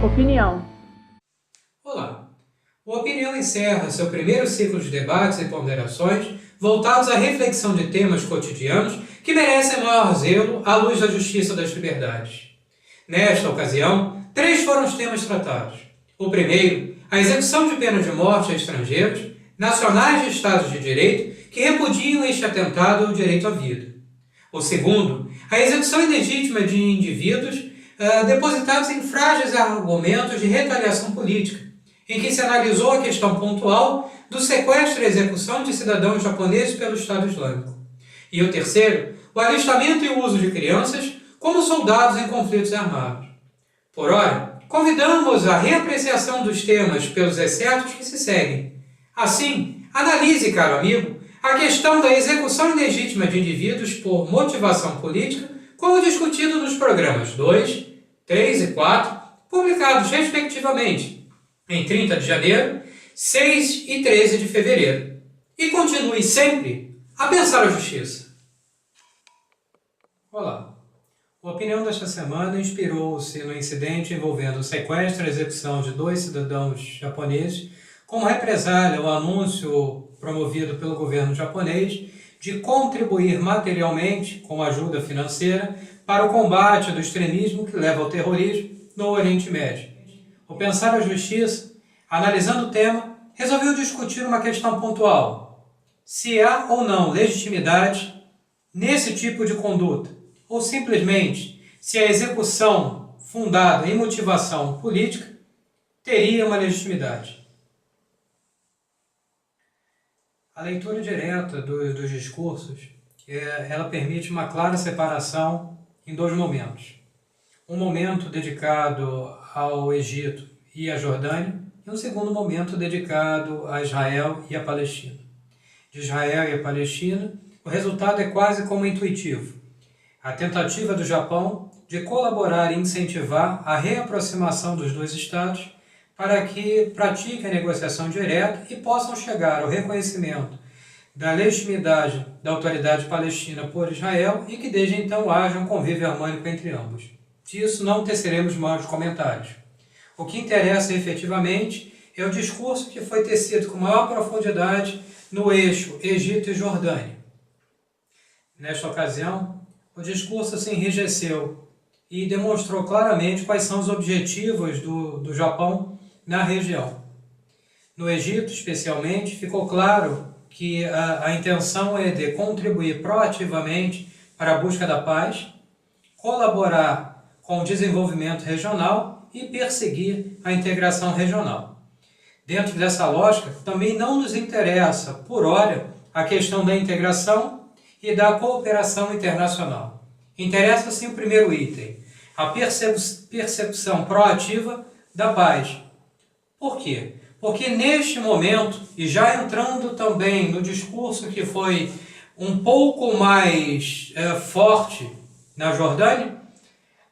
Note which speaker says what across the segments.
Speaker 1: Opinião.
Speaker 2: Olá! O Opinião encerra seu primeiro ciclo de debates e ponderações voltados à reflexão de temas cotidianos que merecem maior zelo à luz da justiça das liberdades. Nesta ocasião, 3 foram os temas tratados. O primeiro, a execução de pena de morte a estrangeiros, nacionais de Estados de Direito que repudiam este atentado ao direito à vida. O segundo, a execução ilegítima de indivíduos depositados em frágeis argumentos de retaliação política, em que se analisou a questão pontual do sequestro e execução de cidadãos japoneses pelo Estado Islâmico. E o terceiro, o alistamento e o uso de crianças como soldados em conflitos armados. Por ora, convidamos a reapreciação dos temas pelos excertos que se seguem. Assim, analise, caro amigo, a questão da execução ilegítima de indivíduos por motivação política, como discutido nos programas 2, 3 e 4, publicados respectivamente em 30 de janeiro, 6 e 13 de fevereiro. E continue sempre a pensar a justiça. Olá! A opinião desta semana inspirou-se no incidente envolvendo o sequestro e execução de 2 cidadãos japoneses como represália ao anúncio promovido pelo governo japonês de contribuir materialmente com ajuda financeira para o combate do extremismo que leva ao terrorismo no Oriente Médio. O Pensar a Justiça, analisando o tema, resolveu discutir uma questão pontual: se há ou não legitimidade nesse tipo de conduta, ou simplesmente se a execução fundada em motivação política teria uma legitimidade. A leitura direta dos discursos, ela permite uma clara separação em 2 momentos. Um momento dedicado ao Egito e à Jordânia, e um segundo momento dedicado a Israel e a Palestina. De Israel e a Palestina, o resultado é quase como intuitivo. A tentativa do Japão de colaborar e incentivar a reaproximação dos 2 estados para que pratiquem a negociação direta e possam chegar ao reconhecimento da legitimidade da autoridade palestina por Israel e que desde então haja um convívio harmônico entre ambos. Disso não teceremos maiores comentários. O que interessa efetivamente é o discurso que foi tecido com maior profundidade no eixo Egito e Jordânia. Nesta ocasião, o discurso se enrijeceu e demonstrou claramente quais são os objetivos do Japão na região. No Egito, especialmente, ficou claro que a intenção é de contribuir proativamente para a busca da paz, colaborar com o desenvolvimento regional e perseguir a integração regional. Dentro dessa lógica, também não nos interessa, por ora, a questão da integração e da cooperação internacional. Interessa sim o primeiro item, a persecução proativa da paz. Por quê? Porque neste momento, e já entrando também no discurso que foi um pouco mais forte na Jordânia,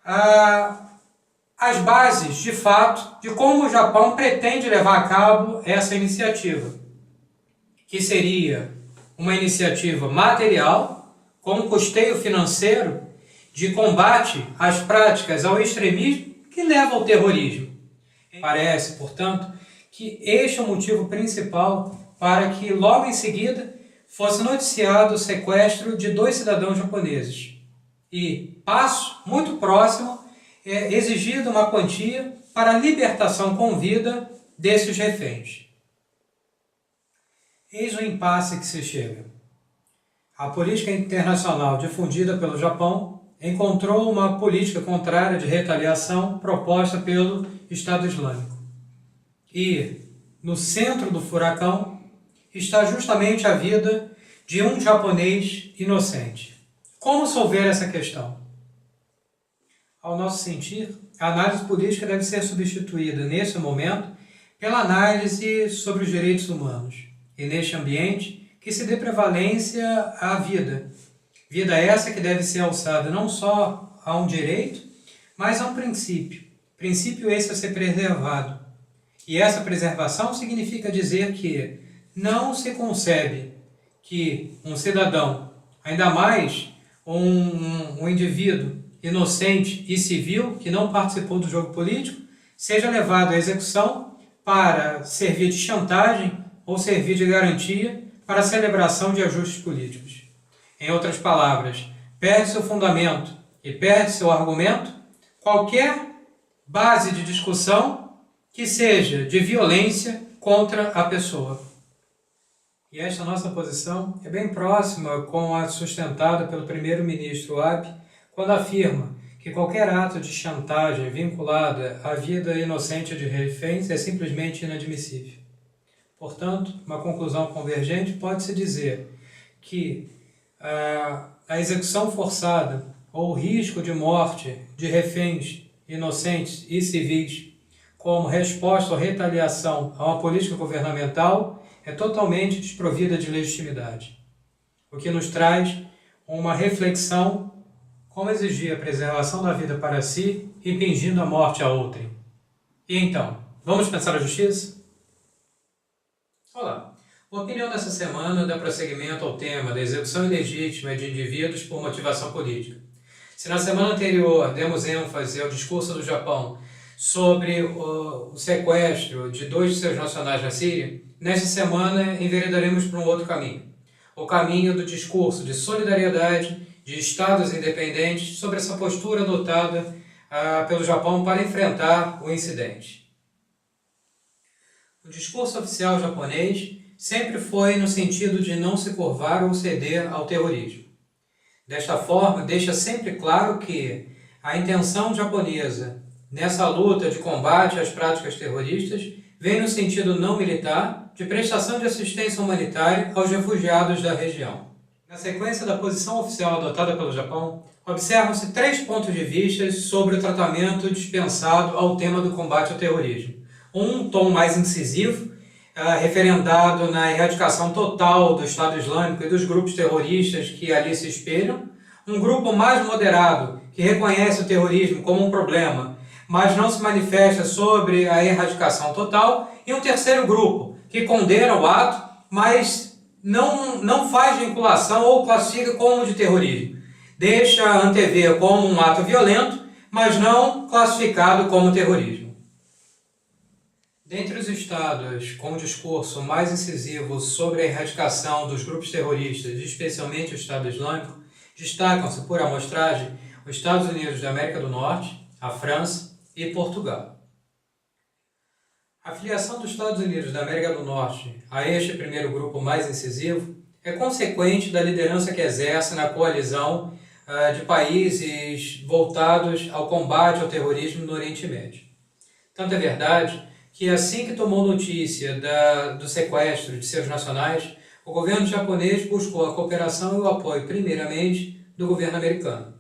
Speaker 2: as bases, de fato, de como o Japão pretende levar a cabo essa iniciativa, que seria uma iniciativa material, com custeio financeiro de combate às práticas ao extremismo que leva ao terrorismo. Parece, portanto, que este é o motivo principal para que logo em seguida fosse noticiado o sequestro de 2 cidadãos japoneses. E, passo muito próximo, é exigida uma quantia para a libertação com vida desses reféns. Eis o impasse que se chega. A política internacional difundida pelo Japão encontrou uma política contrária de retaliação proposta pelo Estado Islâmico. E, no centro do furacão, está justamente a vida de um japonês inocente. Como solver essa questão? Ao nosso sentir, a análise política deve ser substituída, nesse momento, pela análise sobre os direitos humanos. E neste ambiente, que se dê prevalência à vida. Vida essa que deve ser alçada não só a um direito, mas a um princípio. Princípio esse a ser preservado. E essa preservação significa dizer que não se concebe que um cidadão, ainda mais um indivíduo inocente e civil, que não participou do jogo político, seja levado à execução para servir de chantagem ou servir de garantia para a celebração de ajustes políticos. Em outras palavras, perde seu fundamento e perde seu argumento qualquer base de discussão que seja de violência contra a pessoa. E esta nossa posição é bem próxima com a sustentada pelo primeiro-ministro Abe, quando afirma que qualquer ato de chantagem vinculada à vida inocente de reféns é simplesmente inadmissível. Portanto, uma conclusão convergente pode-se dizer que a execução forçada ou o risco de morte de reféns inocentes e civis como resposta ou retaliação a uma política governamental é totalmente desprovida de legitimidade, o que nos traz uma reflexão como exigir a preservação da vida para si, impingindo a morte a outrem. E então, vamos pensar a justiça? Olá! A opinião dessa semana dá prosseguimento ao tema da execução ilegítima de indivíduos por motivação política. Se na semana anterior demos ênfase ao discurso do Japão sobre o sequestro de 2 de seus nacionais na Síria, nesta semana enveredaremos por um outro caminho. O caminho do discurso de solidariedade de estados independentes sobre essa postura adotada pelo Japão para enfrentar o incidente. O discurso oficial japonês sempre foi no sentido de não se curvar ou ceder ao terrorismo. Desta forma, deixa sempre claro que a intenção japonesa nessa luta de combate às práticas terroristas vem no sentido não militar de prestação de assistência humanitária aos refugiados da região. Na sequência da posição oficial adotada pelo Japão, observam-se 3 pontos de vista sobre o tratamento dispensado ao tema do combate ao terrorismo. Um tom mais incisivo, referendado na erradicação total do Estado Islâmico e dos grupos terroristas que ali se espelham. Um grupo mais moderado, que reconhece o terrorismo como um problema, mas não se manifesta sobre a erradicação total. E um terceiro grupo, que condena o ato, mas não faz vinculação ou classifica como de terrorismo. Deixa antever como um ato violento, mas não classificado como terrorismo. Dentre os estados com discurso mais incisivo sobre a erradicação dos grupos terroristas, especialmente o Estado Islâmico, destacam-se por amostragem os Estados Unidos da América do Norte, a França e Portugal. A filiação dos Estados Unidos da América do Norte a este primeiro grupo mais incisivo é consequente da liderança que exerce na coalizão de países voltados ao combate ao terrorismo no Oriente Médio. Tanto é verdade que assim que tomou notícia do sequestro de seus nacionais, o governo japonês buscou a cooperação e o apoio, primeiramente, do governo americano.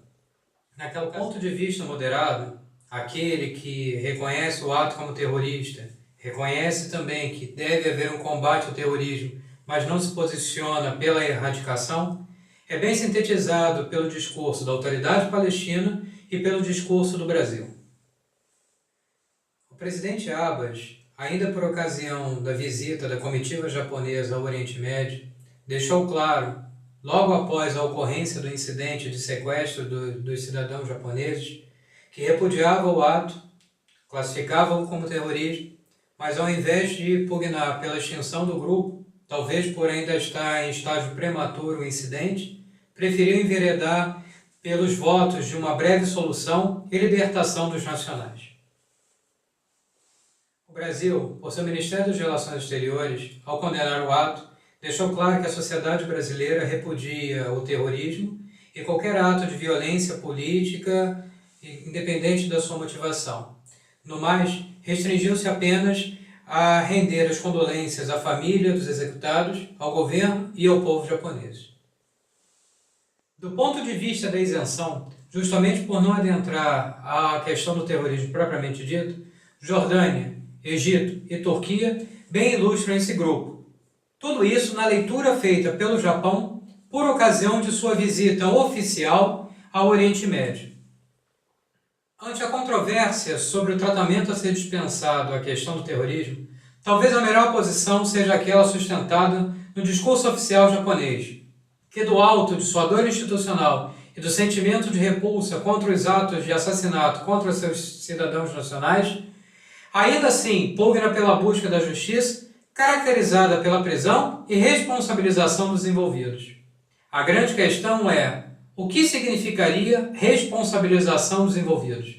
Speaker 2: Naquele ponto de vista moderado, aquele que reconhece o ato como terrorista, reconhece também que deve haver um combate ao terrorismo, mas não se posiciona pela erradicação, é bem sintetizado pelo discurso da autoridade palestina e pelo discurso do Brasil. O presidente Abbas, ainda por ocasião da visita da comitiva japonesa ao Oriente Médio, deixou claro, logo após a ocorrência do incidente de sequestro dos cidadãos japoneses, que repudiava o ato, classificava-o como terrorismo, mas ao invés de pugnar pela extinção do grupo, talvez por ainda estar em estágio prematuro o incidente, preferiu enveredar pelos votos de uma breve solução e libertação dos nacionais. O Brasil, por seu Ministério das Relações Exteriores, ao condenar o ato, deixou claro que a sociedade brasileira repudia o terrorismo e qualquer ato de violência política, independente da sua motivação. No mais, restringiu-se apenas a render as condolências à família dos executados, ao governo e ao povo japonês. Do ponto de vista da isenção, justamente por não adentrar à questão do terrorismo propriamente dito, Jordânia, Egito e Turquia bem ilustram esse grupo. Tudo isso na leitura feita pelo Japão por ocasião de sua visita oficial ao Oriente Médio. Ante a controvérsia sobre o tratamento a ser dispensado à questão do terrorismo, talvez a melhor posição seja aquela sustentada no discurso oficial japonês, que do alto de sua dor institucional e do sentimento de repulsa contra os atos de assassinato contra seus cidadãos nacionais, ainda assim pugna pela busca da justiça, caracterizada pela prisão e responsabilização dos envolvidos. A grande questão é: o que significaria responsabilização dos envolvidos?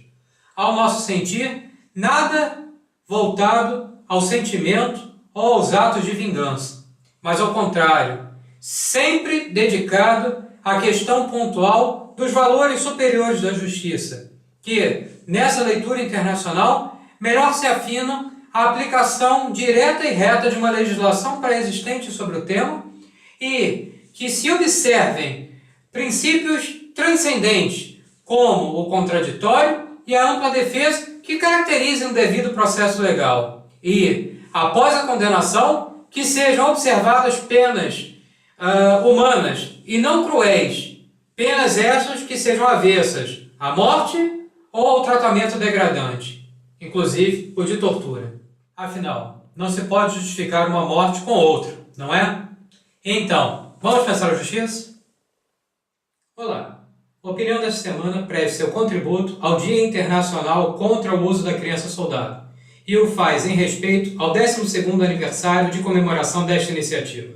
Speaker 2: Ao nosso sentir, nada voltado ao sentimento ou aos atos de vingança, mas ao contrário, sempre dedicado à questão pontual dos valores superiores da justiça, que, nessa leitura internacional, melhor se afinam à aplicação direta e reta de uma legislação pré-existente sobre o tema e que se observem princípios transcendentes, como o contraditório e a ampla defesa, que caracterizem o devido processo legal. E, após a condenação, que sejam observadas penas humanas e não cruéis, penas essas que sejam avessas à morte ou ao tratamento degradante, inclusive o de tortura. Afinal, não se pode justificar uma morte com outra, não é? Então, vamos pensar a justiça? Olá! A opinião desta semana presta seu contributo ao Dia Internacional contra o Uso da Criança Soldado e o faz em respeito ao 12º aniversário de comemoração desta iniciativa.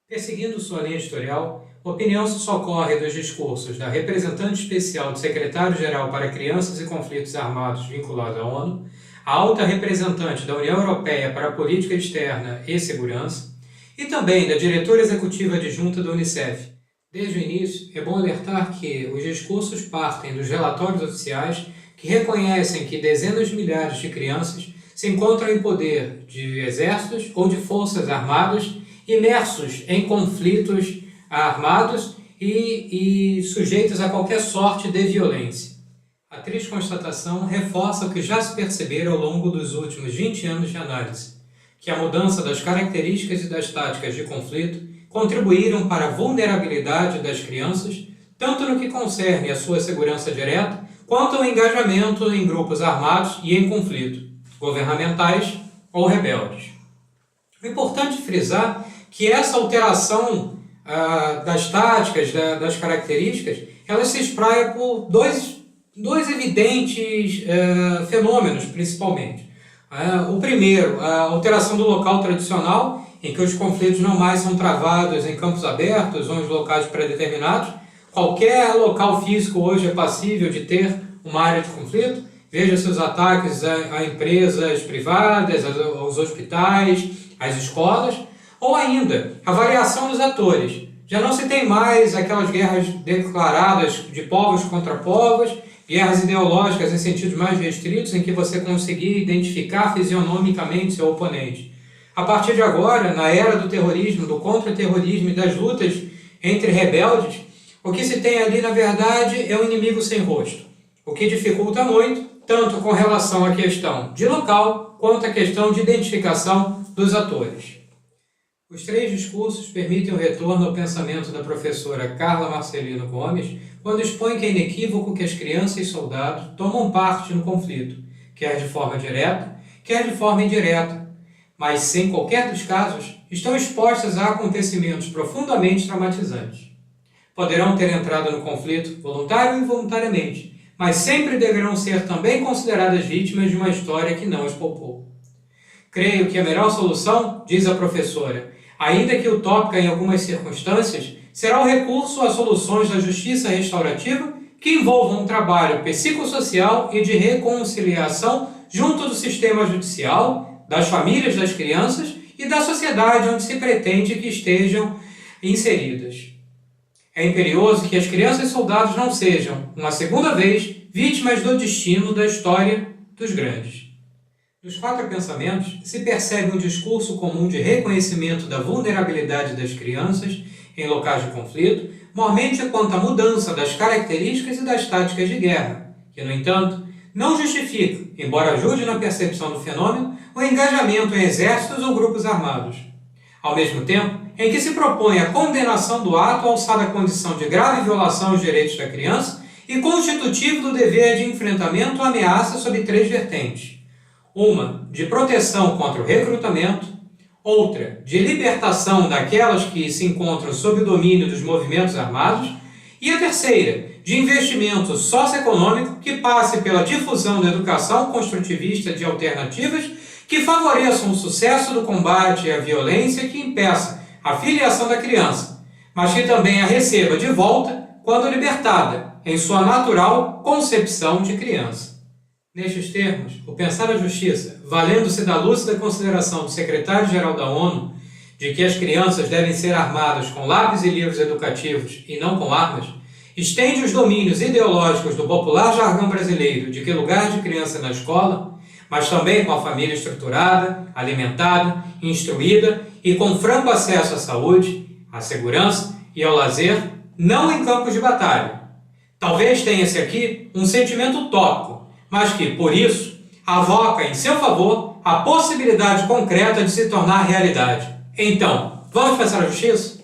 Speaker 2: Perseguindo sua linha editorial, a opinião se socorre dos discursos da representante especial do secretário-geral para Crianças e Conflitos Armados vinculado à ONU, a alta representante da União Europeia para a Política Externa e Segurança e também da diretora executiva adjunta da Unicef. Desde o início, é bom alertar que os discursos partem dos relatórios oficiais que reconhecem que dezenas de milhares de crianças se encontram em poder de exércitos ou de forças armadas imersos em conflitos armados e sujeitos a qualquer sorte de violência. A triste constatação reforça o que já se perceberam ao longo dos últimos 20 anos de análise, que a mudança das características e das táticas de conflito contribuíram para a vulnerabilidade das crianças, tanto no que concerne à sua segurança direta, quanto ao engajamento em grupos armados e em conflito, governamentais ou rebeldes. É importante frisar que essa alteração das táticas, das características, ela se espraia por dois evidentes fenômenos, principalmente. O primeiro, a alteração do local tradicional, em que os conflitos não mais são travados em campos abertos ou em locais pré-determinados. Qualquer local físico hoje é passível de ter uma área de conflito. Veja seus ataques a empresas privadas, aos hospitais, às escolas, ou ainda a variação dos atores. Já não se tem mais aquelas guerras declaradas de povos contra povos, guerras ideológicas em sentidos mais restritos, em que você conseguia identificar fisionomicamente seu oponente. A partir de agora, na era do terrorismo, do contra-terrorismo e das lutas entre rebeldes, o que se tem ali, na verdade, é um inimigo sem rosto, o que dificulta muito, tanto com relação à questão de local, quanto à questão de identificação dos atores. Os três discursos permitem o retorno ao pensamento da professora Carla Marcelino Gomes, quando expõe que é inequívoco que as crianças e soldados tomam parte no conflito, quer de forma direta, quer de forma indireta, mas, sem qualquer dos casos, estão expostas a acontecimentos profundamente traumatizantes. Poderão ter entrado no conflito voluntário ou involuntariamente, mas sempre deverão ser também consideradas vítimas de uma história que não as poupou. Creio que a melhor solução, diz a professora, ainda que utópica em algumas circunstâncias, será o recurso a soluções da justiça restaurativa que envolvam um trabalho psicossocial e de reconciliação junto do sistema judicial, das famílias das crianças e da sociedade onde se pretende que estejam inseridas. É imperioso que as crianças e soldados não sejam, uma segunda vez, vítimas do destino da história dos grandes. Nos quatro pensamentos, se percebe um discurso comum de reconhecimento da vulnerabilidade das crianças em locais de conflito, mormente quanto à mudança das características e das táticas de guerra, que, no entanto, não justifica, embora ajude na percepção do fenômeno, o engajamento em exércitos ou grupos armados. Ao mesmo tempo, em que se propõe a condenação do ato alçado à condição de grave violação aos direitos da criança e constitutivo do dever de enfrentamento à ameaça sob três vertentes. Uma, de proteção contra o recrutamento, outra, de libertação daquelas que se encontram sob o domínio dos movimentos armados E a terceira, de investimento socioeconômico que passe pela difusão da educação construtivista de alternativas que favoreçam o sucesso do combate à violência que impeça a filiação da criança, mas que também a receba de volta quando libertada, em sua natural concepção de criança. Nestes termos, o pensar a justiça, valendo-se da lúcida consideração do secretário-geral da ONU de que as crianças devem ser armadas com lápis e livros educativos e não com armas, estende os domínios ideológicos do popular jargão brasileiro de que lugar de criança na escola, mas também com a família estruturada, alimentada, instruída e com franco acesso à saúde, à segurança e ao lazer, não em campos de batalha. Talvez tenha-se aqui um sentimento utópico, mas que, por isso, avoca em seu favor a possibilidade concreta de se tornar realidade. Então, vamos pensar a justiça?